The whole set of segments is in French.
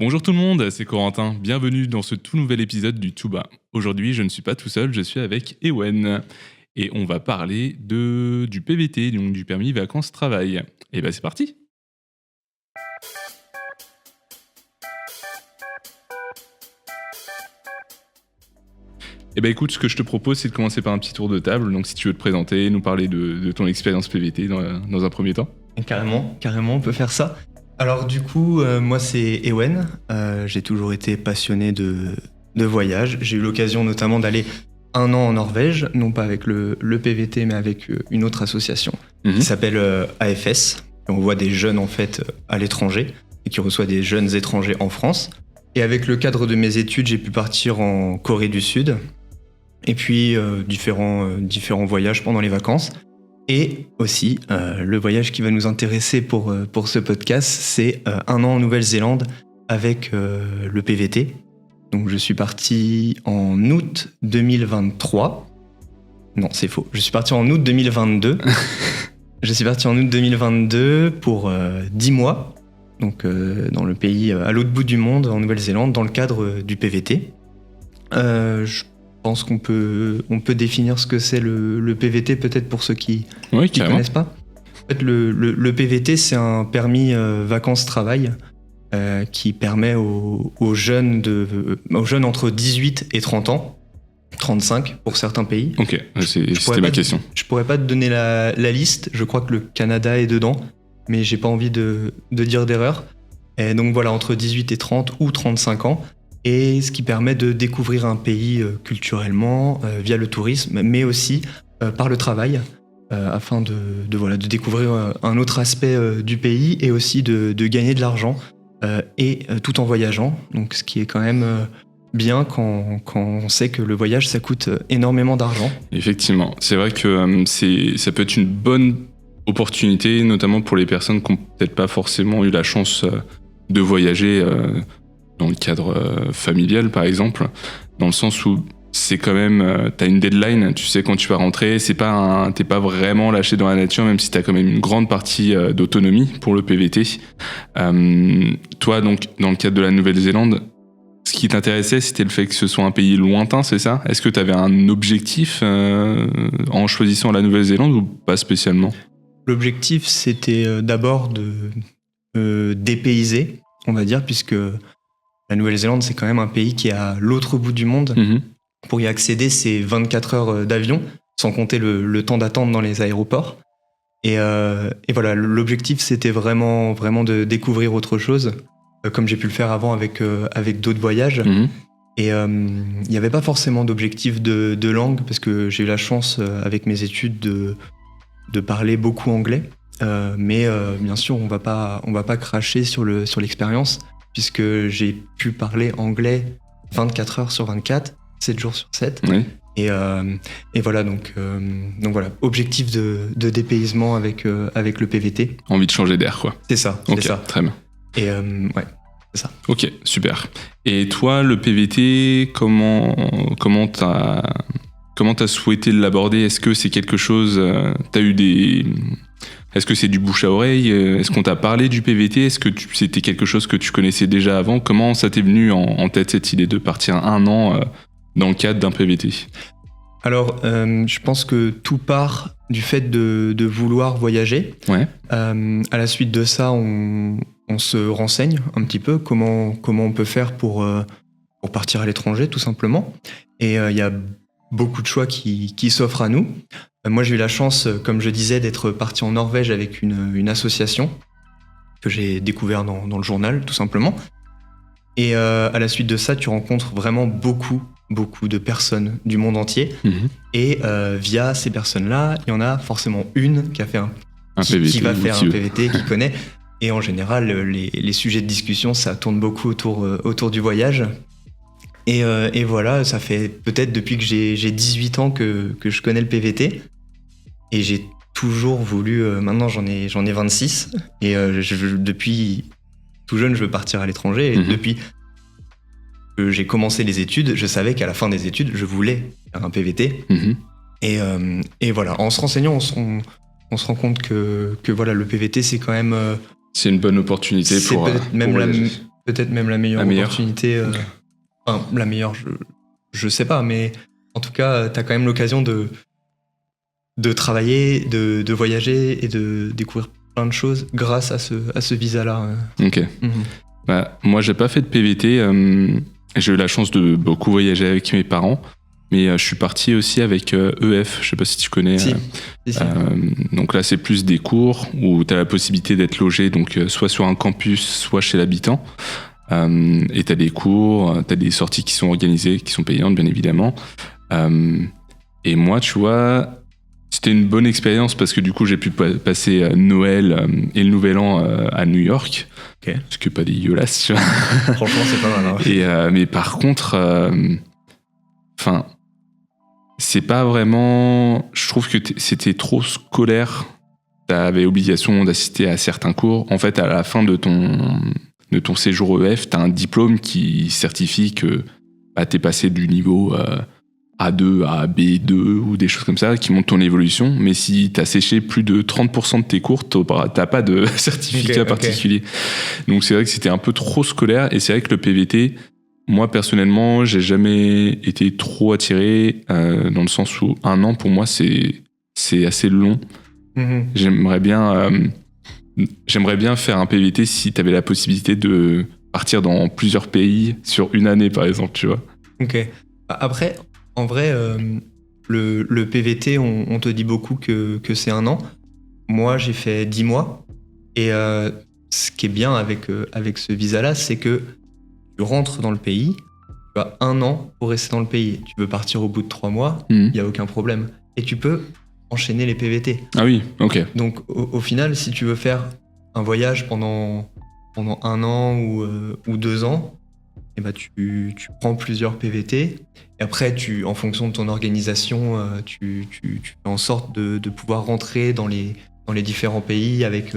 Bonjour tout le monde, c'est Corentin. Bienvenue dans ce tout nouvel épisode du Touba. Aujourd'hui, je ne suis pas tout seul, je suis avec Ewen. Et on va parler du PVT, donc du permis vacances-travail. Et ben c'est parti. Eh ben écoute, ce que je te propose, c'est de commencer par un petit tour de table. Donc si tu veux te présenter, nous parler de ton expérience PVT dans un premier temps. Carrément, on peut faire ça. Alors du coup, moi c'est Ewen. J'ai toujours été passionné de voyage. J'ai eu l'occasion notamment d'aller 1 an en Norvège, non pas avec le PVT, mais avec une autre association qui s'appelle AFS. Et on voit des jeunes en fait à l'étranger et qui reçoit des jeunes étrangers en France. Et avec le cadre de mes études, j'ai pu partir en Corée du Sud. Et puis différents voyages pendant les vacances. Et aussi, le voyage qui va nous intéresser pour ce podcast, c'est 1 an en Nouvelle-Zélande avec le PVT. Donc je suis parti en août 2023. Non, c'est faux. Je suis parti en août 2022. Je suis parti en août 2022 pour 10 mois. Donc dans le pays à l'autre bout du monde, en Nouvelle-Zélande, dans le cadre du PVT. Je pense qu'on peut définir ce que c'est le PVT peut-être pour ceux qui connaissent pas. En fait, le PVT, c'est un permis vacances-travail qui permet aux jeunes entre 18 et 30 ans, 35 pour certains pays. Ok, c'était ma question. Je pourrais pas te donner la liste, je crois que le Canada est dedans, mais j'ai pas envie de dire d'erreur. Et donc voilà, entre 18 et 30 ou 35 ans. Et ce qui permet de découvrir un pays culturellement, via le tourisme, mais aussi par le travail, afin de découvrir un autre aspect du pays et aussi de gagner de l'argent, et tout en voyageant. Donc ce qui est quand même bien quand on sait que le voyage, ça coûte énormément d'argent. Effectivement, c'est vrai que ça peut être une bonne opportunité, notamment pour les personnes qui n'ont peut-être pas forcément eu la chance de voyager dans le cadre familial par exemple, dans le sens où c'est quand même, t'as une deadline, tu sais quand tu vas rentrer, t'es pas vraiment lâché dans la nature, même si t'as quand même une grande partie d'autonomie pour le PVT. Toi donc, dans le cadre de la Nouvelle-Zélande, ce qui t'intéressait, c'était le fait que ce soit un pays lointain, c'est ça ? Est-ce que t'avais un objectif en choisissant la Nouvelle-Zélande ou pas spécialement ? L'objectif, c'était d'abord de dépayser, on va dire, puisque la Nouvelle-Zélande, c'est quand même un pays qui est à l'autre bout du monde. Pour y accéder, c'est 24 heures d'avion, sans compter le temps d'attente dans les aéroports. Et voilà, l'objectif, c'était vraiment de découvrir autre chose, comme j'ai pu le faire avant avec d'autres voyages. Et il n'y avait pas forcément d'objectif de langue, parce que j'ai eu la chance, avec mes études, de parler beaucoup anglais. Mais bien sûr, on va pas cracher sur l'expérience, puisque j'ai pu parler anglais 24 heures sur 24, 7 jours sur 7. Oui. Et voilà, donc voilà, objectif de dépaysement avec le PVT. Envie de changer d'air, quoi. C'est ça, okay, c'est ça. Très bien. Et ouais, c'est ça. Ok, super. Et toi, le PVT, comment t'as souhaité l'aborder ? Est-ce que c'est quelque chose, est-ce que c'est du bouche à oreille ? Est-ce qu'on t'a parlé du PVT ? Est-ce que c'était quelque chose que tu connaissais déjà avant ? Comment ça t'est venu en tête cette idée de partir 1 an dans le cadre d'un PVT ? Alors, je pense que tout part du fait de vouloir voyager. Ouais. À la suite de ça, on se renseigne un petit peu comment on peut faire pour partir à l'étranger, tout simplement. Et il y a beaucoup de choix qui s'offrent à nous. Moi, j'ai eu la chance, comme je disais, d'être parti en Norvège avec une association que j'ai découvert dans le journal, tout simplement. Et à la suite de ça, tu rencontres vraiment beaucoup de personnes du monde entier. Et via ces personnes-là, il y en a forcément une qui a fait qui va faire un PVT, qui connaît. Et en général, les sujets de discussion, ça tourne beaucoup autour du voyage. Et voilà, ça fait peut-être depuis que j'ai 18 ans que je connais le PVT. Et j'ai toujours voulu... maintenant, j'en ai 26. Et depuis tout jeune, je veux partir à l'étranger. Et depuis que j'ai commencé les études, je savais qu'à la fin des études, je voulais faire un PVT. Et voilà, en se renseignant, on se rend compte que voilà, le PVT, c'est quand même... c'est une bonne opportunité pour même peut-être même la meilleure opportunité. Ok. Enfin, la meilleure, je sais pas, mais en tout cas, t'as quand même l'occasion de travailler, de voyager et de découvrir plein de choses grâce à ce visa-là. Ok. Bah, moi, j'ai pas fait de PVT. J'ai eu la chance de beaucoup voyager avec mes parents, mais je suis parti aussi avec EF. Je sais pas si tu connais. Si. Donc là, c'est plus des cours où tu as la possibilité d'être logé, donc soit sur un campus, soit chez l'habitant. Et tu as des cours, tu as des sorties qui sont organisées, qui sont payantes, bien évidemment. Et moi, tu vois, c'était une bonne expérience parce que du coup, j'ai pu passer Noël et le Nouvel An à New York. Okay. Ce qui n'est pas dégueulasse, tu vois. Franchement, c'est pas mal. Hein. Mais par contre, c'est pas vraiment. Je trouve que c'était trop scolaire. T'avais obligation d'assister à certains cours. En fait, à la fin de ton séjour EF, t'as un diplôme qui certifie que t'es passé du niveau A2 à B2 ou des choses comme ça, qui montrent ton évolution. Mais si t'as séché plus de 30% de tes cours, t'as pas de certificat particulier. Donc c'est vrai que c'était un peu trop scolaire. Et c'est vrai que le PVT, moi personnellement, j'ai jamais été trop attiré, dans le sens où 1 an pour moi c'est assez long. J'aimerais bien faire un PVT si t'avais la possibilité de partir dans plusieurs pays sur 1 année par exemple, tu vois. Ok. Après, en vrai, le PVT, on te dit beaucoup que c'est 1 an. Moi, j'ai fait 10 mois. Et ce qui est bien avec ce visa-là, c'est que tu rentres dans le pays, tu as 1 an pour rester dans le pays. Tu veux partir au bout de 3 mois, il n'y a aucun problème. Et tu peux enchaîner les PVT. Ah oui, ok. Donc au final, si tu veux faire un voyage pendant 1 an ou 2 ans, et bah tu prends plusieurs PVT. Et après, en fonction de ton organisation, tu fais en sorte de pouvoir rentrer dans les différents pays avec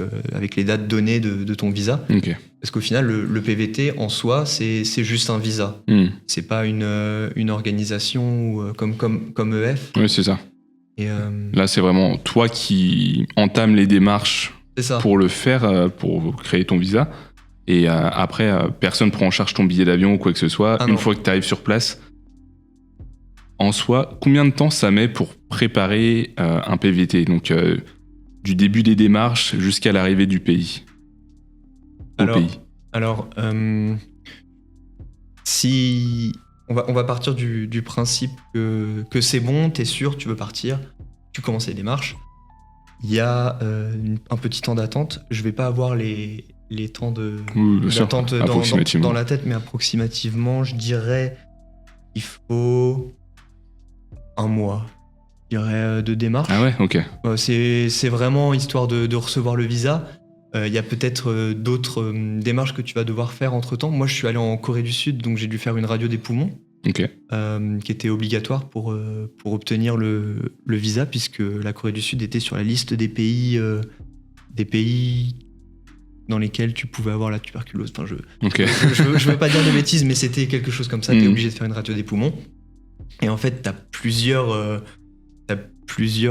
les dates données de ton visa. Okay. Parce qu'au final, le PVT en soi, c'est juste un visa. C'est pas une organisation comme EF. Oui, c'est ça. Et là, c'est vraiment toi qui entame les démarches pour le faire, pour créer ton visa. Et après, personne prend en charge ton billet d'avion ou quoi que ce soit. Une fois que tu arrives sur place, en soi, combien de temps ça met pour préparer un PVT ? Donc, du début des démarches jusqu'à l'arrivée du pays. Alors, si on va partir du principe que c'est bon, t'es sûr, tu veux partir, tu commences les démarches. Il y a un petit temps d'attente. Je vais pas avoir les temps d'attente dans la tête, mais approximativement, je dirais il faut 1 mois. Je dirais de démarche. Ah ouais, ok. C'est vraiment histoire de recevoir le visa. Il y a peut-être d'autres démarches que tu vas devoir faire entre-temps. Moi, je suis allé en Corée du Sud, donc j'ai dû faire une radio des poumons, qui était obligatoire pour obtenir le visa, puisque la Corée du Sud était sur la liste des pays dans lesquels tu pouvais avoir la tuberculose. Enfin, je veux pas dire de bêtises, mais c'était quelque chose comme ça. T'es obligé de faire une radio des poumons. Et en fait, t'as plusieurs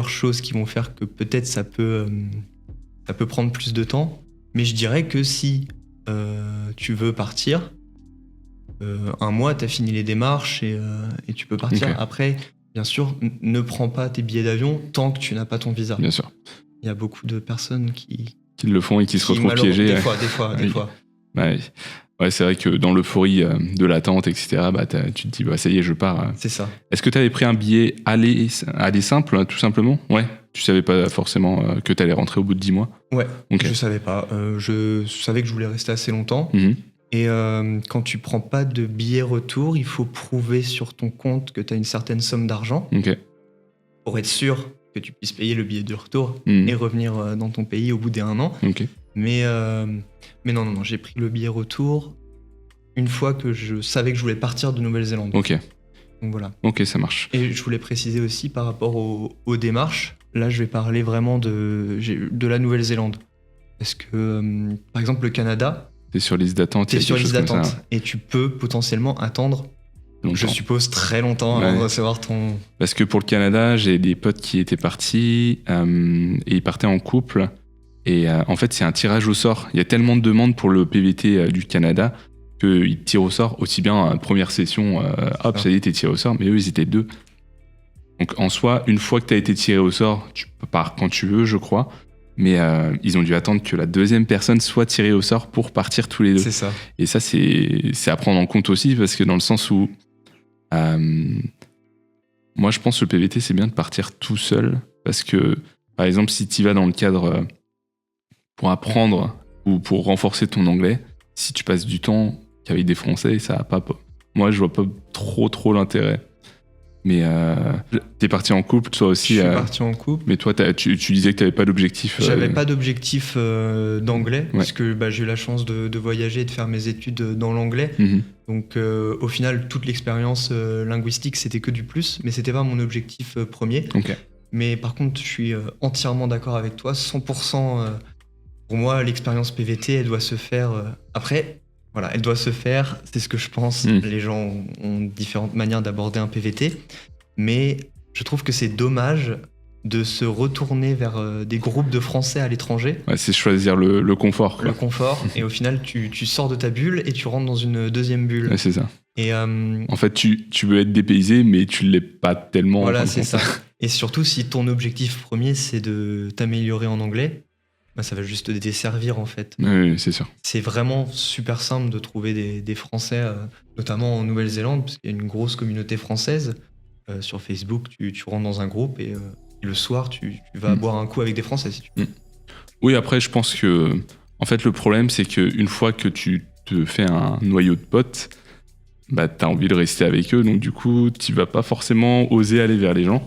choses qui vont faire que peut-être ça peut prendre plus de temps. Mais je dirais que si tu veux partir, 1 mois, t'as fini les démarches et tu peux partir. Après, bien sûr, ne prends pas tes billets d'avion tant que tu n'as pas ton visa. Bien sûr. Il y a beaucoup de personnes qui le font et qui se retrouvent piégés. Des fois. Ouais, c'est vrai que dans l'euphorie de l'attente, etc., tu te dis, ça y est, je pars. C'est ça. Est-ce que tu avais pris un billet aller simple, tout simplement ? Ouais. Tu savais pas forcément que tu allais rentrer au bout de 10 mois ? Ouais, je savais pas. Je savais que je voulais rester assez longtemps. Et quand tu prends pas de billet retour, il faut prouver sur ton compte que tu as une certaine somme d'argent pour être sûr que tu puisses payer le billet de retour et revenir dans ton pays au bout d'1 an. Mais non, j'ai pris le billet retour une fois que je savais que je voulais partir de Nouvelle-Zélande. Donc voilà. Ok, ça marche. Et je voulais préciser aussi par rapport aux démarches, là je vais parler vraiment de la Nouvelle-Zélande. Parce que, par exemple, le Canada... T'es sur liste d'attente. T'es sur liste d'attente. Et tu peux potentiellement attendre, je suppose, très longtemps avant de recevoir ton... Parce que pour le Canada, j'ai des potes qui étaient partis et ils partaient en couple. Et en fait, c'est un tirage au sort. Il y a tellement de demandes pour le PVT du Canada qu'ils te tirent au sort aussi bien première session, hop, ça y est, t'es tiré au sort, mais eux, ils étaient 2. Donc en soi, une fois que t'as été tiré au sort, tu pars quand tu veux, je crois, mais ils ont dû attendre que la deuxième personne soit tirée au sort pour partir tous les 2. C'est ça. Et ça, c'est à prendre en compte aussi, parce que dans le sens où moi, je pense que le PVT, c'est bien de partir tout seul, parce que, par exemple, si tu vas dans le cadre pour apprendre ou pour renforcer ton anglais, si tu passes du temps qu'avec des Français, ça va pas. Moi, je vois pas trop l'intérêt. Mais t'es parti en couple, toi aussi. Je suis parti en couple. Mais toi, tu disais que t'avais pas d'objectif. J'avais pas d'objectif d'anglais, parce que j'ai eu la chance de voyager et de faire mes études dans l'anglais. Mhm. Donc au final, toute l'expérience linguistique, c'était que du plus, mais c'était pas mon objectif premier. Ok. Mais par contre, je suis entièrement d'accord avec toi, 100%. Pour moi, l'expérience PVT, elle doit se faire. Après, voilà, elle doit se faire, c'est ce que je pense. Les gens ont différentes manières d'aborder un PVT, mais je trouve que c'est dommage de se retourner vers des groupes de Français à l'étranger. Ouais, c'est choisir le confort. Quoi. Le confort, et au final, tu sors de ta bulle et tu rentres dans une deuxième bulle. Ouais, c'est ça. Et en fait, tu veux être dépaysé, mais tu l'es pas tellement. Voilà, c'est ça. Et surtout, si ton objectif premier, c'est de t'améliorer en anglais, bah, ça va juste te desservir en fait. Oui, c'est sûr. C'est vraiment super simple de trouver des Français, notamment en Nouvelle-Zélande, parce qu'il y a une grosse communauté française. Sur Facebook, tu rentres dans un groupe et le soir, tu vas boire un coup avec des Français si tu veux. Oui, après, je pense que en fait, le problème, c'est qu'une fois que tu te fais un noyau de potes, bah, t'as envie de rester avec eux, donc du coup, tu vas pas forcément oser aller vers les gens.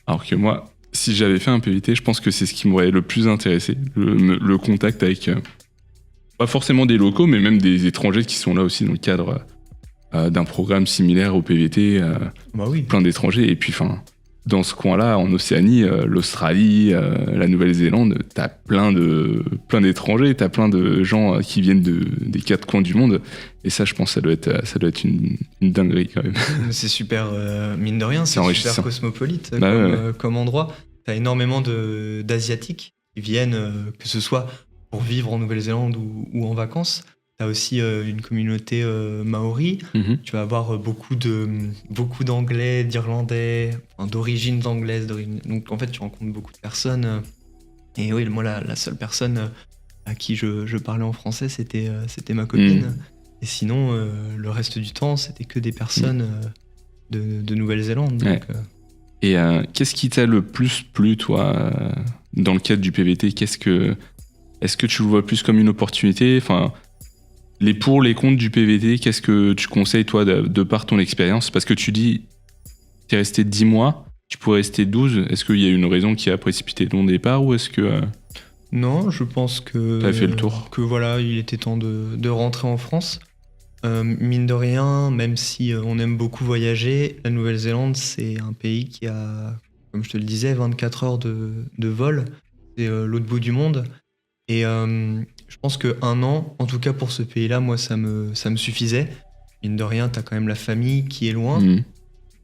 Alors que moi, si j'avais fait un PVT, je pense que c'est ce qui m'aurait le plus intéressé, le contact avec pas forcément des locaux, mais même des étrangers qui sont là aussi dans le cadre d'un programme similaire au PVT, Bah oui. plein d'étrangers. Et puis, dans ce coin-là, en Océanie, l'Australie, la Nouvelle-Zélande, t'as plein d'étrangers, t'as plein de gens qui viennent des 4 coins du monde. Et ça, je pense, ça doit être une dinguerie quand même. C'est super, mine de rien, c'est super cosmopolite comme endroit. T'as énormément d'Asiatiques qui viennent, que ce soit pour vivre en Nouvelle-Zélande ou en vacances. T'as aussi une communauté maori. Tu vas avoir beaucoup d'anglais, d'irlandais, d'origines anglaises. Donc en fait, tu rencontres beaucoup de personnes. Et oui, moi, la seule personne à qui je parlais en français, c'était ma copine. Et sinon, le reste du temps, c'était que des personnes de Nouvelle-Zélande. Donc, ouais. Et qu'est-ce qui t'a le plus plu, toi, dans le cadre du PVT ? Est-ce que tu le vois plus comme une opportunité ? Enfin, les pour, les contre du PVT, qu'est-ce que tu conseilles, toi, de par ton expérience ? Parce que tu dis, t'es resté 10 mois, tu pourrais rester 12. Est-ce qu'il y a une raison qui a précipité ton départ ou est-ce que... Non, je pense que... T'as fait le tour. Que voilà, il était temps de rentrer en France. Mine de rien, même si on aime beaucoup voyager, la Nouvelle-Zélande, c'est un pays qui a, comme je te le disais, 24 heures de vol. C'est l'autre bout du monde. Et je pense qu'un an, en tout cas pour ce pays-là, moi, ça me suffisait. Mine de rien, t'as quand même la famille qui est loin.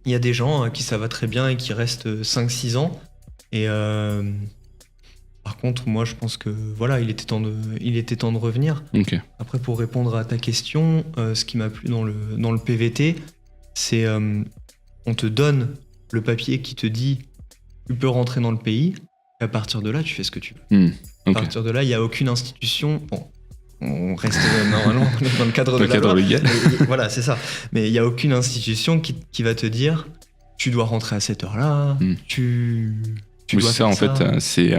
Il y a des gens à qui ça va très bien et qui restent 5-6 ans. Et par contre, moi, je pense que voilà, il était temps de revenir. Okay. Après, pour répondre à ta question, ce qui m'a plu dans le PVT, c'est on te donne le papier qui te dit tu peux rentrer dans le pays. Et à partir de là, tu fais ce que tu veux. Okay. À partir de là, il n'y a aucune institution. Bon, on reste normalement dans le cadre de la loi. Légal. Voilà, c'est ça. Mais il n'y a aucune institution qui va te dire tu dois rentrer à cette heure-là. Tu dois ça, faire en ça. fait, c'est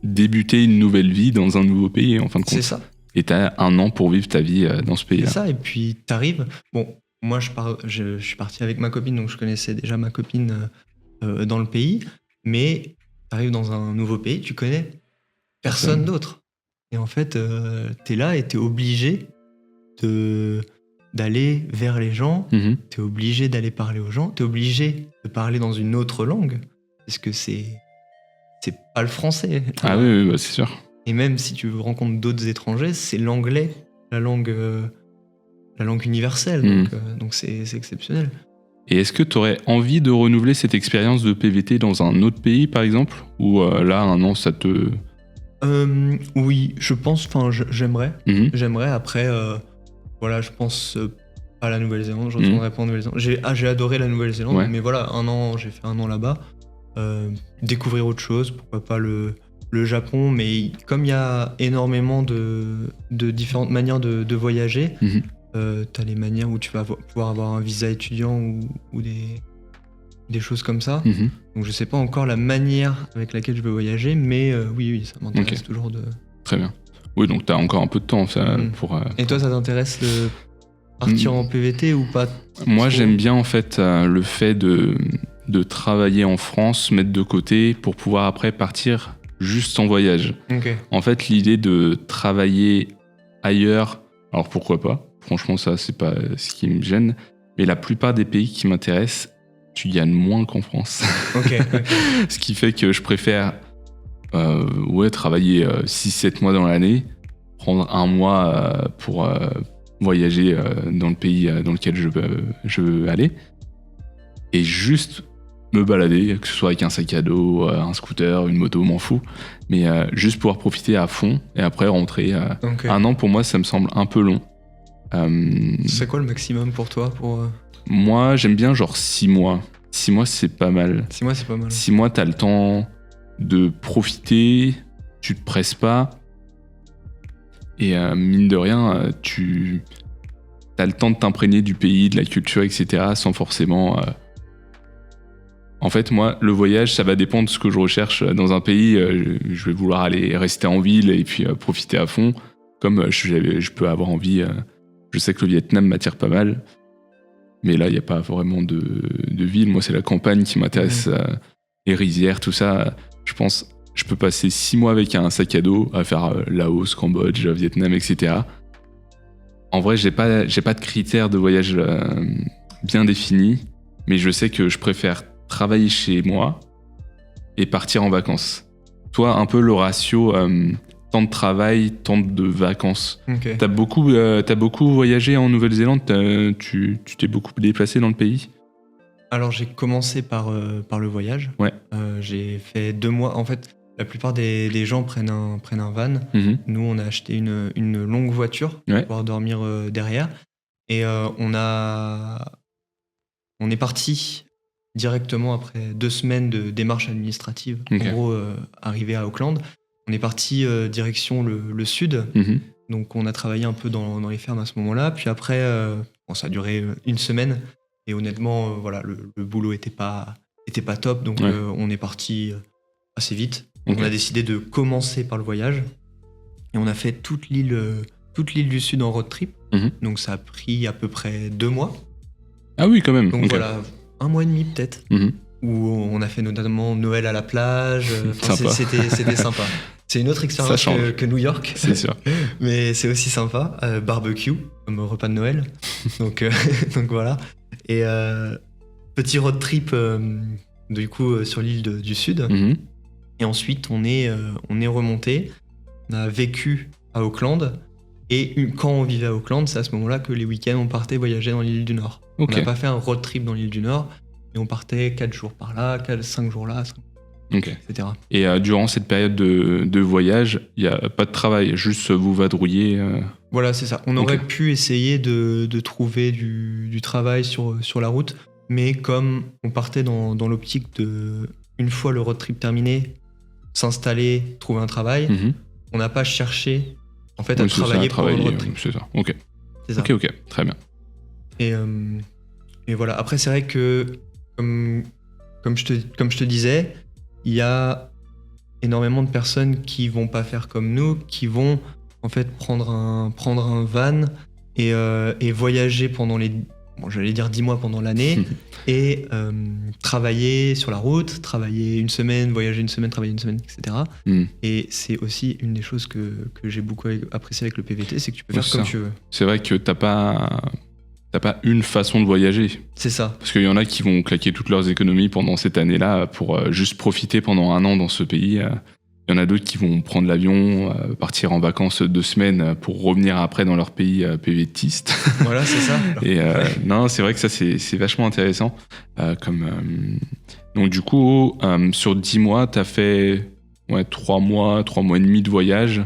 débuter une nouvelle vie dans un nouveau pays, en fin de compte. C'est ça. Et t'as 1 an pour vivre ta vie dans ce pays-là. C'est ça, et puis t'arrives. Bon, moi, je suis parti avec ma copine, donc je connaissais déjà ma copine dans le pays. Mais t'arrives dans un nouveau pays, tu connais personne d'autre. Et en fait, t'es là et t'es obligé d'aller vers les gens. T'es obligé d'aller parler aux gens. T'es obligé de parler dans une autre langue. Parce que c'est pas le français. Ah oui, c'est sûr. Et même si tu rencontres d'autres étrangers, c'est l'anglais, la langue universelle. Donc c'est exceptionnel. Et est-ce que tu aurais envie de renouveler cette expérience de PVT dans un autre pays, par exemple ? Ou là, 1 an, ça te... Oui, je pense, j'aimerais. J'aimerais, après, Voilà, je pense à la Nouvelle-Zélande, je retournerai pas en Nouvelle-Zélande. J'ai adoré la Nouvelle-Zélande, Ouais. mais voilà, j'ai fait 1 an là-bas. Découvrir autre chose, pourquoi pas le Japon, mais comme il y a énormément de différentes manières de voyager, t'as les manières où tu vas pouvoir avoir un visa étudiant ou des choses comme ça. Donc je sais pas encore la manière avec laquelle je veux voyager, mais oui, ça m'intéresse toujours de... Très bien. Oui, donc t'as encore un peu de temps pour... Et toi, ça t'intéresse de partir en PVT ou pas? Moi, j'aime bien en fait le fait de travailler en France, mettre de côté pour pouvoir après partir juste en voyage. En fait, l'idée de travailler ailleurs, alors pourquoi pas? Franchement, ça, c'est pas ce qui me gêne. Mais la plupart des pays qui m'intéressent, tu gagnes moins qu'en France. Ce qui fait que je préfère travailler 6-7 mois dans l'année, prendre 1 mois pour voyager dans le pays dans lequel je veux aller, et juste me balader, que ce soit avec un sac à dos, un scooter, une moto, m'en fous, mais juste pouvoir profiter à fond et après rentrer. 1 an, pour moi, ça me semble un peu long. C'est quoi le maximum pour toi Moi, j'aime bien genre 6 mois. 6 mois, c'est pas mal. 6 mois, c'est pas mal. 6 mois, t'as le temps de profiter, tu te presses pas, et mine de rien, tu as le temps de t'imprégner du pays, de la culture, etc., sans forcément... En fait, moi, le voyage, ça va dépendre de ce que je recherche dans un pays. Je vais vouloir aller rester en ville et puis profiter à fond, comme je peux avoir envie... je sais que le Vietnam m'attire pas mal, mais là, il n'y a pas vraiment de ville. Moi, c'est la campagne qui m'intéresse, les rizières, tout ça. Je pense, je peux passer 6 mois avec un sac à dos à faire Laos, Cambodge, Vietnam, etc. En vrai, j'ai pas de critères de voyage bien définis, mais je sais que je préfère travailler chez moi et partir en vacances. Toi, un peu le ratio temps de travail, temps de vacances. T'as beaucoup voyagé en Nouvelle-Zélande, tu t'es beaucoup déplacé dans le pays? Alors j'ai commencé par le voyage. Ouais. J'ai fait 2 mois. En fait, la plupart des gens prennent un van. Nous, on a acheté une longue voiture pour pouvoir dormir derrière. Et on est parti directement après 2 semaines de démarches administratives. En gros, arrivé à Auckland. On est parti direction le sud. Donc on a travaillé un peu dans les fermes à ce moment-là. Puis après, ça a duré 1 semaine. Et honnêtement, voilà, le boulot était pas top. Donc on est parti assez vite. On a décidé de commencer par le voyage. Et on a fait toute l'île du Sud en road trip. Donc ça a pris à peu près 2 mois. Ah oui, quand même. Donc voilà, 1 mois et demi peut-être. Où on a fait notamment Noël à la plage. C'était sympa. C'est une autre expérience que New York. C'est sûr. Mais c'est aussi sympa. Barbecue, comme repas de Noël. donc voilà. Et petit road trip du coup sur l'île du Sud. Et ensuite, on est remonté. On a vécu à Auckland. Et quand on vivait à Auckland, c'est à ce moment-là que les week-ends, on partait voyager dans l'île du Nord. On n'a pas fait un road trip dans l'île du Nord. Et on partait 4 jours par là, 5 jours là, etc. Et durant cette période de voyage, il n'y a pas de travail, juste vous vadrouiller. Voilà, c'est ça. On aurait pu essayer de trouver du travail sur la route, mais comme on partait dans l'optique de, une fois le road trip terminé, s'installer, trouver un travail, on n'a pas cherché en fait, à travailler pour le road trip. C'est ça, ok. C'est ça. Ok, très bien. Et voilà, après c'est vrai que, comme je te disais, il y a énormément de personnes qui vont pas faire comme nous, qui vont en fait prendre un van et voyager pendant j'allais dire 10 mois pendant l'année et travailler sur la route, travailler 1 semaine, voyager 1 semaine, travailler 1 semaine, etc. Et c'est aussi une des choses que j'ai beaucoup apprécié avec le PVT, c'est que tu peux faire comme tu veux. C'est vrai que t'as pas une façon de voyager. C'est ça. Parce qu'il y en a qui vont claquer toutes leurs économies pendant cette année-là pour juste profiter pendant 1 an dans ce pays. Il y en a d'autres qui vont prendre l'avion, partir en vacances 2 semaines pour revenir après dans leur pays PVTiste. Voilà, c'est ça. Et non, c'est vrai que ça, c'est vachement intéressant. Donc du coup, sur 10 mois, t'as fait 3 mois et demi de voyage.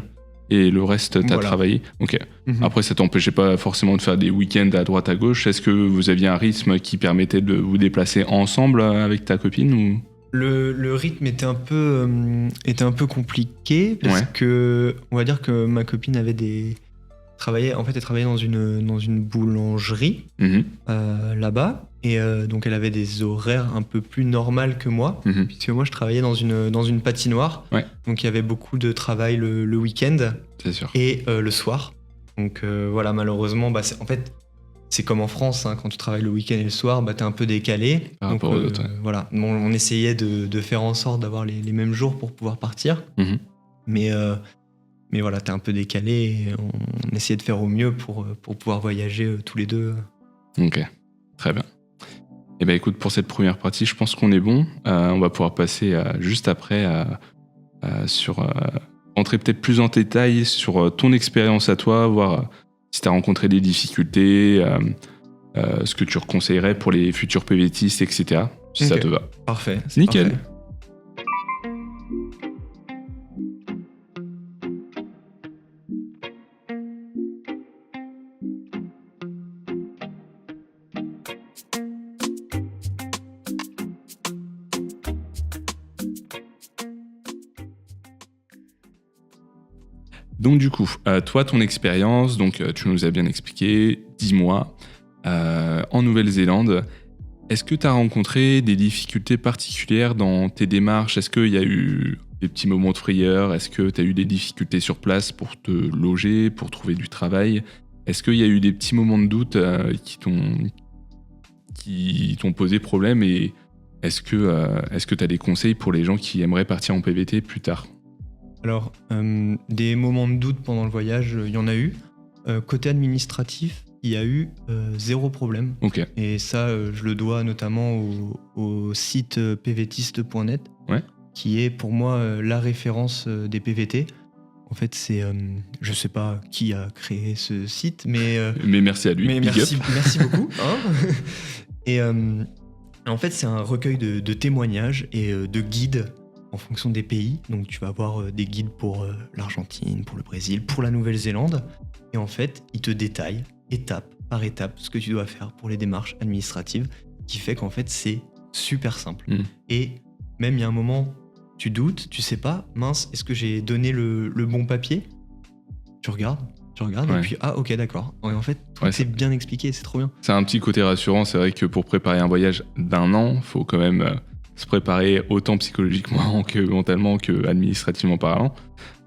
et le reste, t'as Voilà. travaillé. Ok. Mhm. Après, ça t'empêchait pas forcément de faire des week-ends à droite à gauche. Est-ce que vous aviez un rythme qui permettait de vous déplacer ensemble avec ta copine ou... Le rythme était un peu compliqué parce Ouais. que on va dire que ma copine elle travaillait dans une boulangerie Mhm, là-bas et donc elle avait des horaires un peu plus normales que moi mhm. puisque moi je travaillais dans une patinoire. Ouais. Donc il y avait beaucoup de travail le week-end C'est sûr. et le soir. Donc voilà, malheureusement, en fait, c'est comme en France, hein, quand tu travailles le week-end et le soir, t'es un peu décalé. Par Donc rapport aux autres, ouais. voilà, on essayait de faire en sorte d'avoir les mêmes jours pour pouvoir partir. Mhm. Mais voilà, t'es un peu décalé et on essayait de faire au mieux pour pouvoir voyager tous les deux. Ok, très bien. Eh ben écoute, pour cette première partie, je pense qu'on est bon. On va pouvoir passer juste après sur entrer peut-être plus en détail sur ton expérience à toi, voir si tu as rencontré des difficultés, ce que tu conseillerais pour les futurs PVTistes, etc. Si ça Ok. te va. Parfait. c'est Nickel. parfait. Donc du coup, toi, ton expérience, donc tu nous as bien expliqué, 10 mois en Nouvelle-Zélande. Est-ce que tu as rencontré des difficultés particulières dans tes démarches? Est-ce qu'il y a eu des petits moments de frayeur? Est-ce que tu as eu des difficultés sur place pour te loger, pour trouver du travail? Est-ce qu'il y a eu des petits moments de doute qui t'ont posé problème? Et est-ce que tu as des conseils pour les gens qui aimeraient partir en PVT plus tard? Alors, des moments de doute pendant le voyage, il y en a eu. Côté administratif, il y a eu zéro problème. Ok, Et ça, je le dois notamment au site pvtiste.net, Ouais. qui est pour moi la référence des PVT. En fait, je sais pas qui a créé ce site, mais mais merci à lui. mais Big merci, up. merci beaucoup. Hein. Et en fait, c'est un recueil de témoignages et de guides en fonction des pays. Donc, tu vas avoir des guides pour l'Argentine, pour le Brésil, pour la Nouvelle-Zélande. Et en fait, ils te détaillent étape par étape ce que tu dois faire pour les démarches administratives, qui fait qu'en fait, c'est super simple. Mm. Et même, il y a un moment, tu doutes, tu sais pas, mince, est-ce que j'ai donné le bon papier? Tu regardes, Ouais. et puis, ah, ok, d'accord. Et en fait, tout Ouais, est bien expliqué, c'est trop bien. C'est un petit côté rassurant. C'est vrai que pour préparer un voyage d'1 an, il faut quand même se préparer autant psychologiquement que mentalement que administrativement parlant.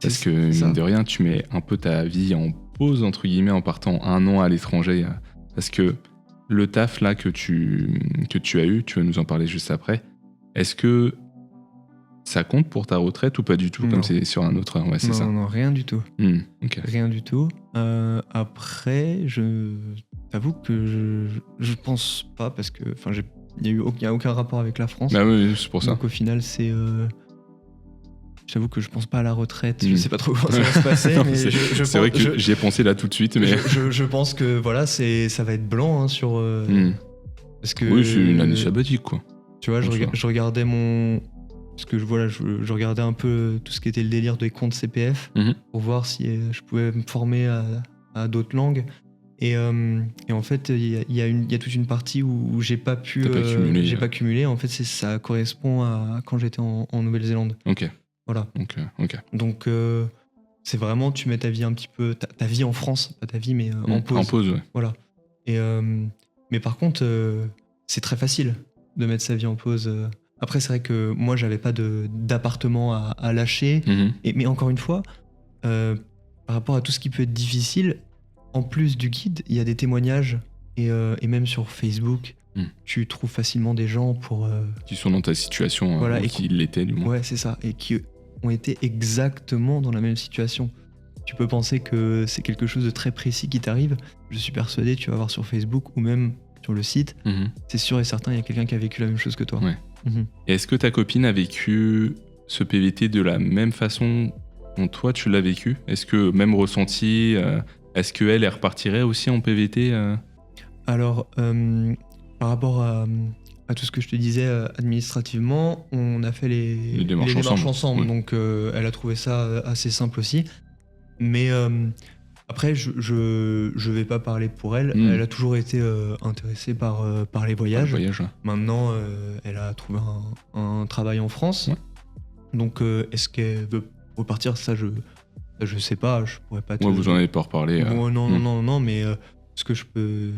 Parce que, C'est ça. mine de rien, tu mets un peu ta vie en pause, entre guillemets, en partant 1 an à l'étranger. Parce que le taf là que tu as eu, tu vas nous en parler juste après, est-ce que ça compte pour ta retraite ou pas du tout, Non. comme c'est sur un autre? Ouais, c'est Non, ça. non, rien du tout. Ok. Rien du tout. Après, je t'avoue que je pense pas parce que il y a aucun rapport avec la France. Bah oui, c'est pour ça. Donc au final, c'est j'avoue que je pense pas à la retraite. Mm. Je sais pas trop comment ça va se passer, Non, mais c'est je c'est vrai pense- que j'y ai pensé là tout de suite, mais je pense que voilà, ça va être blanc hein, sur parce que oui, c'est une année sabbatique quoi. tu vois, en soi. je regardais parce que je regardais un peu tout ce qui était le délire des comptes CPF Mhm. pour voir si je pouvais me former à d'autres langues. Et en fait, il y a toute une partie où j'ai pas pu, T'as pas cumulé, j'ai ouais. pas cumulé. En fait, ça correspond à quand j'étais en Nouvelle-Zélande. Ok, Voilà. ok. Donc c'est vraiment, tu mets ta vie un petit peu, ta vie en France, pas ta vie, mais en pause. En pause, ouais. Voilà. Et mais par contre, c'est très facile de mettre sa vie en pause. Après, c'est vrai que moi, j'avais pas d'appartement à lâcher. Mhm. Mais encore une fois, par rapport à tout ce qui peut être difficile, en plus du guide, il y a des témoignages et même sur Facebook, tu trouves facilement des gens pour. Qui sont dans ta situation, Voilà, ou et qui l'étaient du moins. Ouais, c'est ça, et qui ont été exactement dans la même situation. Tu peux penser que c'est quelque chose de très précis qui t'arrive. Je suis persuadé, tu vas voir sur Facebook ou même sur le site, Mhm. c'est sûr et certain, il y a quelqu'un qui a vécu la même chose que toi. Ouais. Mhm. Et est-ce que ta copine a vécu ce PVT de la même façon dont toi tu l'as vécu? Est-ce que même ressenti, est-ce qu'elle elle repartirait aussi en PVT Alors, par rapport à tout ce que je te disais administrativement, on a fait les démarches ensemble. ensemble. Ouais. Donc, elle a trouvé ça assez simple aussi. Mais après, je vais pas parler pour elle. Elle a toujours été intéressée par les voyages. Le voyage, ouais. Maintenant, elle a trouvé un travail en France. Ouais. Donc, est-ce qu'elle veut repartir? Ça, je sais pas. Je pourrais pas te... Ouais, vous en avez pas reparlé. Bon, non, mais ce que je peux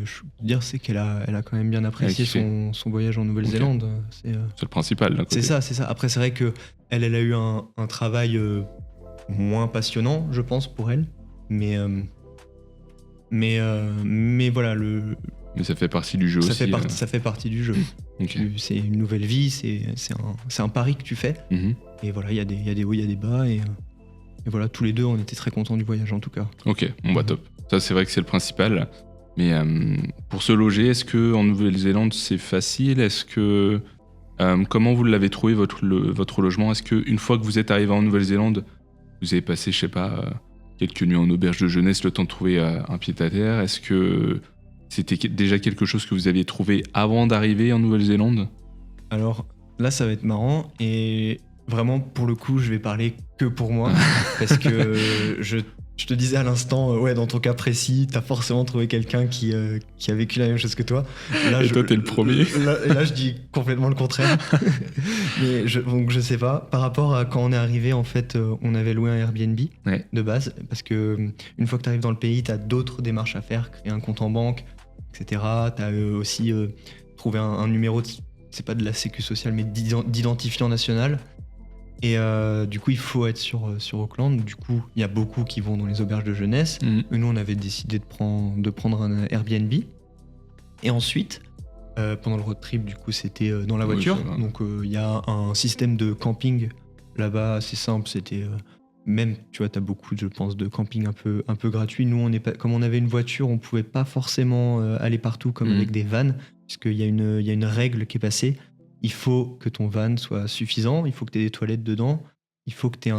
dire, c'est qu'elle a quand même bien apprécié son voyage en Nouvelle-Zélande. C'est le principal. D'un côté. C'est ça. Après, c'est vrai que elle a eu un travail moins passionnant, je pense, pour elle. Mais voilà, Mais ça fait partie du jeu ça aussi. Ça fait partie du jeu. Okay. C'est une nouvelle vie, c'est un pari que tu fais. Et voilà, il y a des hauts, il y a des bas. Et voilà, tous les deux, on était très contents du voyage en tout cas. Ok, bon bah top. Ça, c'est vrai que c'est le principal. Mais pour se loger, est-ce qu'en Nouvelle-Zélande, c'est facile? Est-ce que... comment vous l'avez trouvé, votre logement? Est-ce qu'une fois que vous êtes arrivé en Nouvelle-Zélande, vous avez passé, je sais pas, quelques nuits en auberge de jeunesse, le temps de trouver un pied-à-terre? Est-ce que c'était déjà quelque chose que vous aviez trouvé avant d'arriver en Nouvelle-Zélande? Alors là, ça va être marrant. Et vraiment, pour le coup, je vais parler que pour moi. Parce que je te disais à l'instant, ouais, dans ton cas précis, t'as forcément trouvé quelqu'un qui a vécu la même chose que toi. Là, et toi, t'es le premier. Là, je dis complètement le contraire. Mais donc, je sais pas. Par rapport à quand on est arrivé, en fait, on avait loué un Airbnb de base. Parce que une fois que t'arrives dans le pays, t'as d'autres démarches à faire, créer un compte en banque, etc. T'as aussi trouvé un numéro, c'est pas de la sécu sociale, mais d'identifiant national. Et du coup, il faut être sur Auckland. Du coup, il y a beaucoup qui vont dans les auberges de jeunesse. Et nous, on avait décidé de prendre un Airbnb. Et ensuite, pendant le road trip, du coup, c'était dans la voiture. Donc, il y a un système de camping là-bas assez simple. C'était même, tu vois, t'as beaucoup, je pense, de camping un peu gratuit. Nous, comme on avait une voiture, on pouvait pas forcément aller partout comme avec des vannes, puisqu'il y a une règle qui est passée. Il faut que ton van soit suffisant, il faut que tu aies des toilettes dedans, il faut que tu aies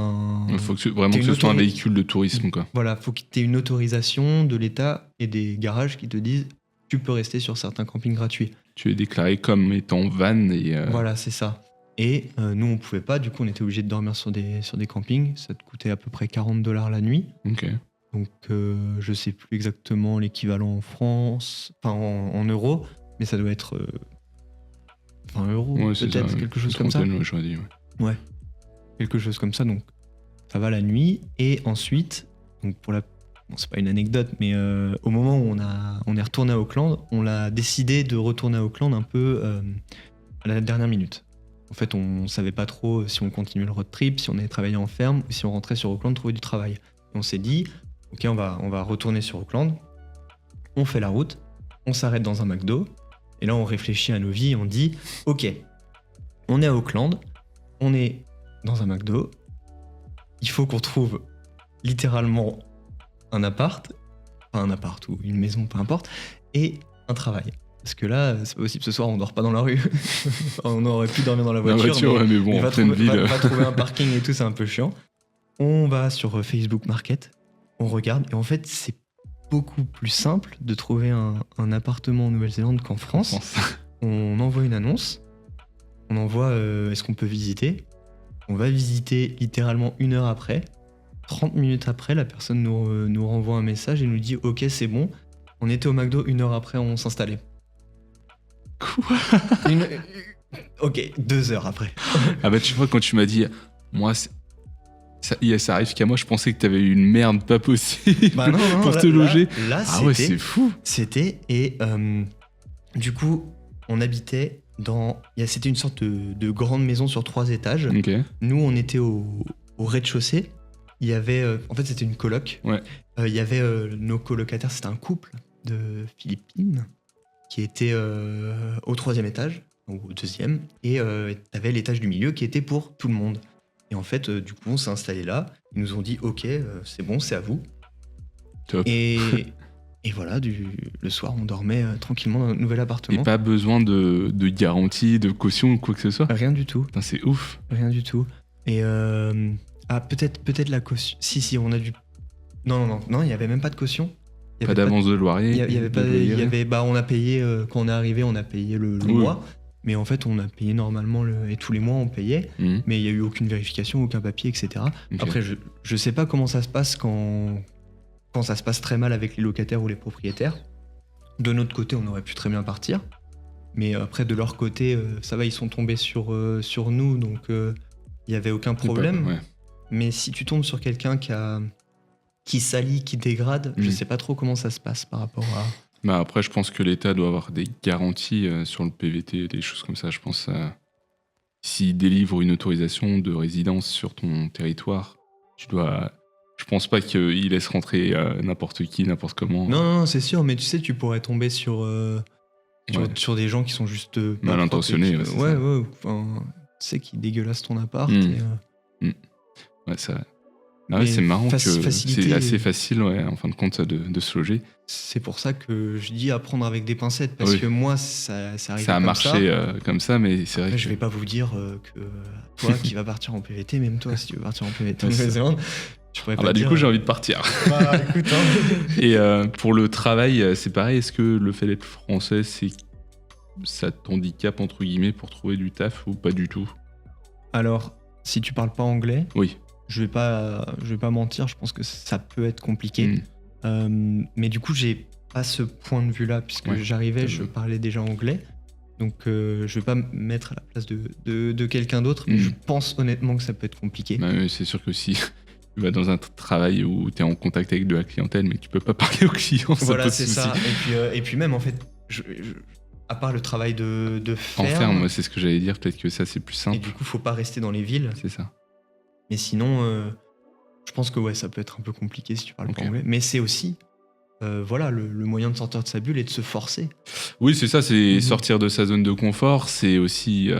Il faut que ce soit un véhicule de tourisme, quoi. Voilà, il faut que tu aies une autorisation de l'État et des garages qui te disent tu peux rester sur certains campings gratuits. Tu es déclaré comme étant van et... Voilà, c'est ça. Et nous, on pouvait pas, du coup, on était obligé de dormir sur des campings. Ça te coûtait à peu près $40 la nuit. Ok. Donc, je sais plus exactement l'équivalent en France, enfin en euros, mais ça doit être... 20 euros, peut-être, quelque chose comme ça. J'aurais dit, ouais, quelque chose comme ça. Donc, ça va la nuit. Et ensuite, donc bon, c'est pas une anecdote, mais au moment où on est retourné à Auckland, on a décidé de retourner à Auckland un peu à la dernière minute. En fait, on savait pas trop si on continuait le road trip, si on allait travailler en ferme, ou si on rentrait sur Auckland trouver du travail. Et on s'est dit, ok, on va retourner sur Auckland. On fait la route, on s'arrête dans un McDo. Et là, on réfléchit à nos vies et on dit, ok, on est à Auckland, on est dans un McDo, il faut qu'on trouve littéralement un appart ou une maison, peu importe, et un travail. Parce que là, c'est pas possible, ce soir, on dort pas dans la rue. On aurait pu dormir dans la voiture, mais bon, va trouver un parking et tout, c'est un peu chiant. On va sur Facebook Market, on regarde, et en fait, c'est beaucoup plus simple de trouver un appartement en Nouvelle-Zélande qu'en France. On envoie une annonce, on envoie est-ce qu'on peut visiter. On va visiter littéralement 1 heure après. 30 minutes après, la personne nous renvoie un message et nous dit ok, c'est bon. On était au McDo 1 heure après, on s'installait. Quoi? Ok, 2 heures après. Ah bah tu vois, quand tu m'as dit, moi, ça arrive qu'à moi, je pensais que t'avais eu une merde pas possible pour te loger. Là, ouais, c'est fou. C'était, et du coup, on habitait c'était une sorte de grande maison sur 3 étages. Okay. Nous, on était au rez-de-chaussée. Il y avait, en fait, c'était une coloc. Ouais. Il y avait nos colocataires, c'était un couple de Philippines qui était au 3e étage, ou au 2e, et t'avais l'étage du milieu qui était pour tout le monde. Et en fait, du coup, on s'est installé là. Ils nous ont dit, ok, c'est bon, c'est à vous. Top. Et voilà, le soir, on dormait tranquillement dans notre nouvel appartement. Et pas besoin de garantie, de caution ou quoi que ce soit? Rien du tout. Putain, c'est ouf. Rien du tout. Et peut-être la caution. Si, on a dû... Non, il n'y avait même pas de caution. Pas d'avance de loyer. On a payé, quand on est arrivé, on a payé le mois. Mais en fait, on a payé normalement, et tous les mois, on payait, mais il n'y a eu aucune vérification, aucun papier, etc. Ok. Après, je ne sais pas comment ça se passe quand ça se passe très mal avec les locataires ou les propriétaires. De notre côté, on aurait pu très bien partir. Mais après, de leur côté, ça va, ils sont tombés sur nous, donc il n'y avait aucun problème. Ouais. Mais si tu tombes sur quelqu'un qui salit, qui dégrade, je sais pas trop comment ça se passe par rapport à... Bah après, je pense que l'État doit avoir des garanties sur le PVT, des choses comme ça. Je pense s'il délivre une autorisation de résidence sur ton territoire, je pense pas qu'il laisse rentrer n'importe qui, n'importe comment. Non, c'est sûr, mais tu sais, tu pourrais tomber sur des gens qui sont juste pas mal propres intentionnés. et qui- Ouais, enfin, tu sais, qui dégueulassent ton appart. ouais, ça. Ah ouais, Mais c'est marrant que facilité- c'est assez facile, ouais, en fin de compte, de se loger. C'est pour ça que je dis à prendre avec des pincettes, parce Oui. que moi, ça arrive Ça a comme marché comme ça, mais c'est vrai Après, que je vais pas vous dire que toi qui vas partir en PVT, même toi, si tu veux partir en PVT en Ouais, c'est Nouvelle-Zélande, je pourrais Ah pas bah, te du dire, coup, j'ai envie de partir. Bah, écoute, hein. Et pour le travail, c'est pareil. Est-ce que le fait d'être français, ça t'handicape entre guillemets pour trouver du taf ou pas du tout? Alors, si tu parles pas anglais, Oui. je vais pas mentir, je pense que ça peut être compliqué. Mais du coup, j'ai pas ce point de vue-là, puisque Ouais, j'arrivais, c'est je vrai. parlais déjà anglais. Donc, je vais pas me mettre à la place de quelqu'un d'autre, mais je pense honnêtement que ça peut être compliqué. Bah, c'est sûr que si tu vas dans un travail où tu es en contact avec de la clientèle, mais que tu peux pas parler aux clients, ça Voilà, pose c'est souci. ça. Et puis même, en fait, à part le travail de En ferme, ferme, moi, c'est ce que j'allais dire. Peut-être que ça, c'est plus et simple. du coup, faut pas rester dans les villes. C'est ça. Mais sinon, je pense que ouais, ça peut être un peu compliqué si tu parles pas Ok. anglais. Mais c'est aussi, voilà, le moyen de sortir de sa bulle et de se forcer. Oui, c'est ça. C'est Mhm. sortir de sa zone de confort. C'est aussi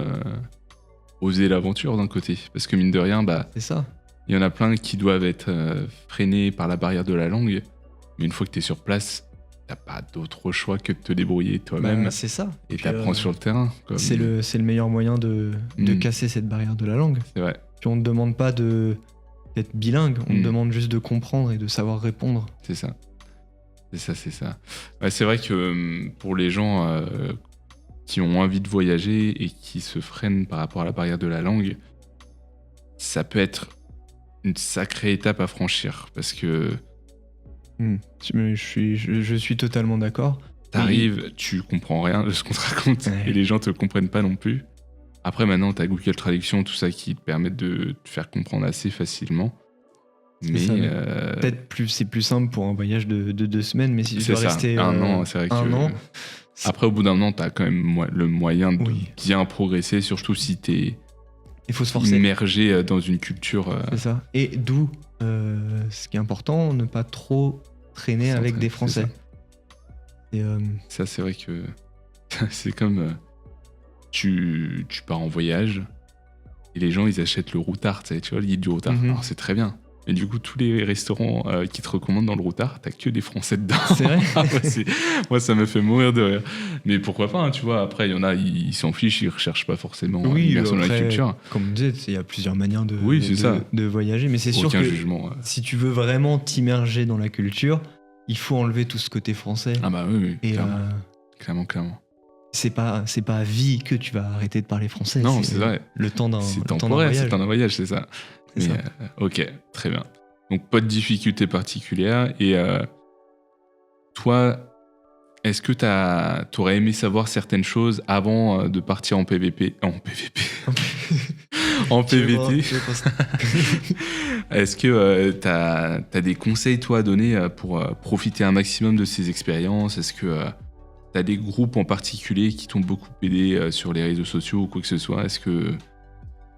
oser l'aventure d'un côté. Parce que mine de rien, bah, C'est ça. il y en a plein qui doivent être freinés par la barrière de la langue. Mais une fois que tu es sur place, t'as pas d'autre choix que de te débrouiller toi-même. Bah, c'est ça. et Puis, t'apprends sur le terrain. Comme... C'est le meilleur moyen de casser cette barrière de la langue. C'est vrai. Puis on ne demande pas d'être bilingue, on te demande juste de comprendre et de savoir répondre. C'est ça. C'est ça. Ouais, c'est vrai que pour les gens qui ont envie de voyager et qui se freinent par rapport à la barrière de la langue, ça peut être une sacrée étape à franchir. Parce que Je suis totalement d'accord. t'arrives, tu comprends rien de ce qu'on te raconte Ouais. et les gens te comprennent pas non plus. Après, maintenant, t'as Google Traduction, tout ça qui te permettent de te faire comprendre assez facilement. Mais ça, peut-être c'est plus simple pour un voyage de 2 semaines, mais si tu c'est dois ça. rester Un an, c'est vrai un que... an, Après, au bout d'un an, t'as quand même le moyen de Oui. bien progresser, surtout si t'es il faut se forcer. immergé dans une culture. C'est ça. Et d'où, ce qui est important, ne pas trop traîner avec des Français. Et, Ça, c'est vrai que c'est comme tu pars en voyage et les gens, ils achètent le routard, tu vois, le guide du routard. Mhm. Alors, c'est très bien. Mais du coup, tous les restaurants qui te recommandent dans le routard, t'as que des Français dedans. c'est vrai. Ah ouais, moi, ça me fait mourir de rire. Mais pourquoi pas, hein, tu vois. Après, il y en a, ils s'en fichent, ils recherchent pas forcément l'immersion dans la après, culture. comme on disait, il y a plusieurs manières Oui, c'est ça. de voyager, mais c'est sûr Aucun que jugement. si tu veux vraiment t'immerger dans la culture, il faut enlever tout ce côté français. Ah bah oui, Et clairement. Clairement. c'est pas à vie que tu vas arrêter de parler français. Non, c'est vrai. Le temps d'un C'est le temps d'un temporaire, voyage. c'est un voyage, c'est ça. C'est Mais, ça. ok, très bien. Donc pas de difficultés particulières. Et toi, est-ce que t'aurais aimé savoir certaines choses avant de partir en PVP En PVP En PVT Est-ce que t'as des conseils, toi, à donner pour profiter un maximum de ces expériences? Est-ce que t'as des groupes en particulier qui t'ont beaucoup aidé sur les réseaux sociaux ou quoi que ce soit? Est-ce que...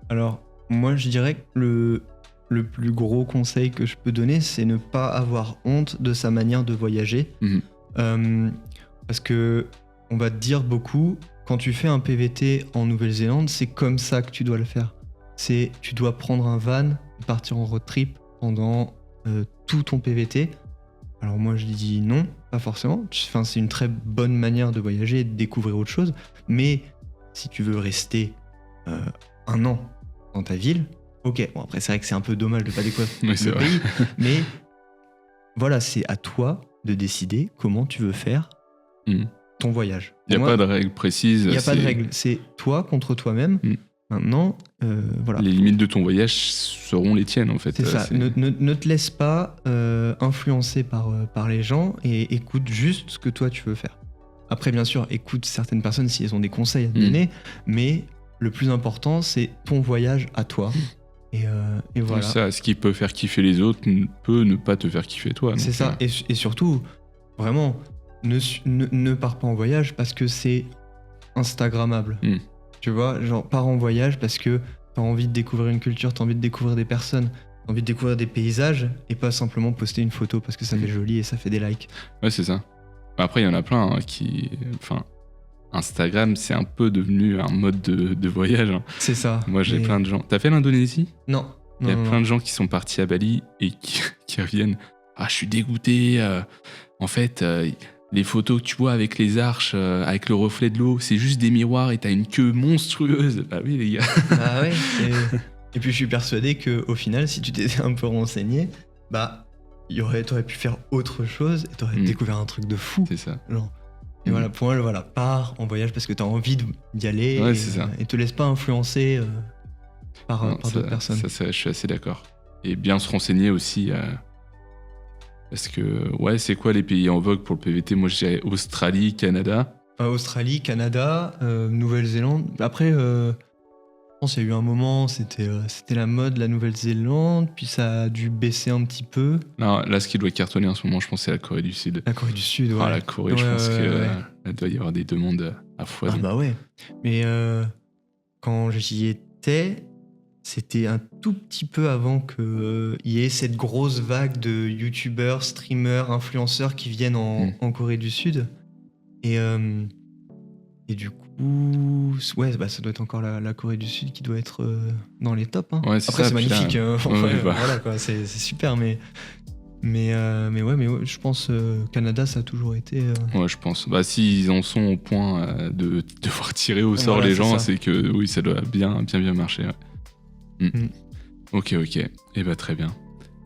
Alors, moi, je dirais que le plus gros conseil que je peux donner, c'est ne pas avoir honte de sa manière de voyager. Parce que on va te dire beaucoup, quand tu fais un PVT en Nouvelle-Zélande, c'est comme ça que tu dois le faire. Tu dois prendre un van, partir en road trip pendant tout ton PVT. Alors moi, je dis non, pas forcément. Enfin, c'est une très bonne manière de voyager et de découvrir autre chose. Mais si tu veux rester un an dans ta ville, ok, bon après c'est vrai que c'est un peu dommage de pas découvrir Oui, c'est le vrai. pays, mais voilà, c'est à toi de décider comment tu veux faire ton voyage. Il n'y a pas de règle précise. Il n'y a pas de règle. C'est toi contre toi-même. Maintenant, voilà. Les limites de ton voyage seront les tiennes, en fait. C'est ça. Ne te laisse pas influencer par les gens et écoute juste ce que toi tu veux faire. Après, bien sûr, écoute certaines personnes si elles ont des conseils à te donner, mais le plus important, c'est ton voyage à toi. Et voilà. Ça, ce qui peut faire kiffer les autres peut ne pas te faire kiffer toi. C'est ça. Et surtout, vraiment, ne pars pas en voyage parce que c'est Instagrammable. Tu vois, genre, pars en voyage parce que t'as envie de découvrir une culture, t'as envie de découvrir des personnes, t'as envie de découvrir des paysages et pas simplement poster une photo parce que ça fait joli et ça fait des likes. Ouais, c'est ça. Après, il y en a plein qui... Enfin, Instagram, c'est un peu devenu un mode de voyage. C'est ça. Moi, j'ai plein de gens... T'as fait l'Indonésie ? Non. Il y a plein de gens qui sont partis à Bali et qui reviennent. Ah, je suis dégoûté. En fait... les photos que tu vois avec les arches, avec le reflet de l'eau, c'est juste des miroirs et t'as une queue monstrueuse. Bah oui, les gars. Ah ouais. Et puis je suis persuadé qu'au final, si tu t'étais un peu renseigné, bah t'aurais pu faire autre chose et t'aurais découvert un truc de fou. C'est ça. Genre. Et voilà, pour moi, voilà, pars en voyage parce que t'as envie d'y aller. Ouais, c'est ça. Et te laisse pas influencer par d'autres personnes. Ça, je suis assez d'accord. Et bien se renseigner aussi. Parce que, ouais, c'est quoi les pays en vogue pour le PVT ? Moi, je dirais Australie, Canada. Australie, Canada, Nouvelle-Zélande. Après, je pense qu'il y a eu un moment, c'était la mode, la Nouvelle-Zélande, puis ça a dû baisser un petit peu. Non, là, ce qui doit cartonner en ce moment, je pense, c'est la Corée du Sud. La Corée du Sud, ouais. La Corée, je pense qu'il doit y avoir des demandes à foison. Ah bah ouais. Mais quand j'y étais... C'était un tout petit peu avant qu'il y ait cette grosse vague de youtubeurs, streamers, influenceurs qui viennent en Corée du Sud. Et du coup, ouais, bah, ça doit être encore la Corée du Sud qui doit être dans les tops. Hein. Ouais, après, c'est magnifique. Bah. Voilà, quoi, c'est super, mais je pense Canada, ça a toujours été. Ouais, je pense. Bah, s'ils en sont au point de devoir tirer au sort les gens, c'est que oui, ça doit bien marcher. Ouais. Ok. Et bah très bien.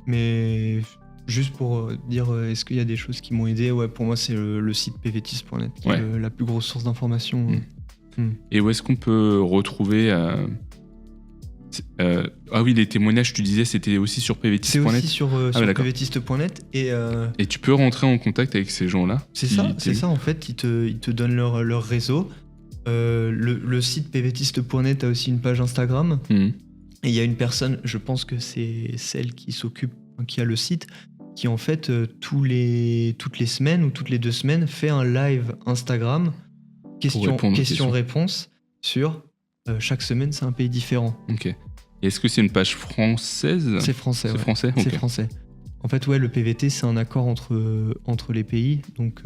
Mais juste pour dire, est-ce qu'il y a des choses qui m'ont aidé ? Ouais, pour moi, c'est le site pvtis.net qui est la plus grosse source d'information. Et où est-ce qu'on peut retrouver ah oui, les témoignages, tu disais, c'était aussi sur pvtis.net. C'est aussi sur pvtis.net et tu peux rentrer en contact avec ces gens-là. C'est ça en fait. Ils te donnent leur réseau. Le site pvtis.net a aussi une page Instagram. Et il y a une personne, je pense que c'est celle qui a le site, qui en fait toutes les semaines ou toutes les 2 semaines fait un live Instagram question-réponse sur chaque semaine c'est un pays différent. Ok. Et est-ce que c'est une page française ? C'est français. C'est français. Okay. C'est français. En fait, ouais, le PVT c'est un accord entre les pays. Donc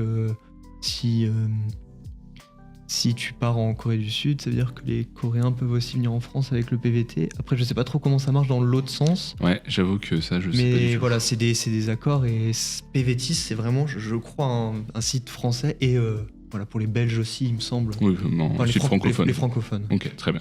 si tu pars en Corée du Sud, ça veut dire que les Coréens peuvent aussi venir en France avec le PVT. Après, je sais pas trop comment ça marche dans l'autre sens. Ouais, j'avoue que ça, je sais pas du tout. Mais voilà, c'est des accords et PVTIS, c'est vraiment, je crois, un site français et voilà, pour les Belges aussi, il me semble. Oui, non, site francophone. Les francophones. Ok, très bien.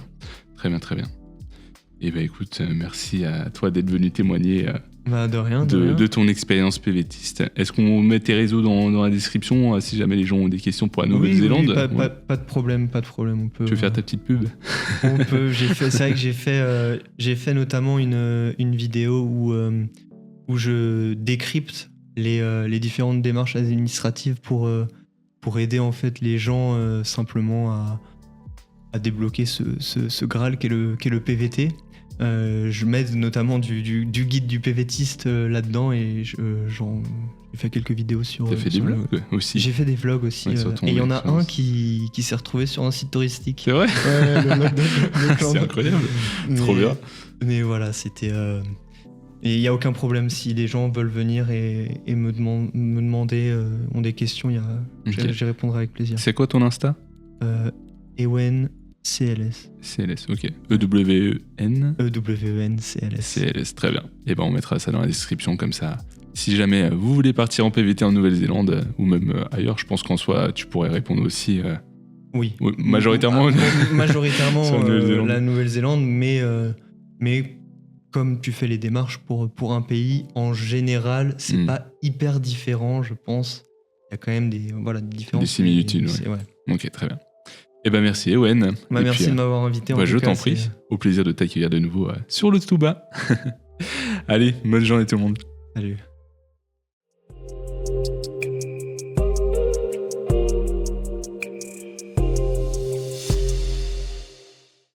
Et bah écoute, merci à toi d'être venu témoigner de rien. De ton expérience PVTiste. Est-ce qu'on met tes réseaux dans la description si jamais les gens ont des questions pour la Nouvelle-Zélande ? Oui, pas de problème. On peut, tu veux faire ta petite pub ? On peut. C'est vrai que j'ai fait notamment une vidéo où je décrypte les différentes démarches administratives pour aider en fait les gens simplement à débloquer ce Graal qu'est le PVT. Je m'aide notamment du guide du PVTiste là-dedans et j'ai fait quelques vidéos sur... T'as fait des vlogs aussi ? J'ai fait des vlogs aussi. Ouais, et il y en a un qui s'est retrouvé sur un site touristique. C'est vrai ? Ouais, le vlog de c'est incroyable. Trop bien. Mais voilà, c'était... Et il n'y a aucun problème si les gens veulent venir et me demander, ont des questions, j'y répondrai avec plaisir. C'est quoi ton Insta ? Ewen CLS. CLS, ok. EWEN CLS. CLS, très bien. Et ben on mettra ça dans la description comme ça. Si jamais vous voulez partir en PVT en Nouvelle-Zélande ou même ailleurs, je pense qu'en soi tu pourrais répondre aussi. Oui. Majoritairement. Majoritairement la Nouvelle-Zélande, mais comme tu fais les démarches pour un pays, en général, c'est pas hyper différent, je pense, il y a quand même des différences. Des similitudes, ouais. Ok, très bien. Eh ben merci Ewen. Merci de m'avoir invité. Je t'en prie. Au plaisir de t'accueillir de nouveau sur le Touba. Allez, bonne journée tout le monde. Salut.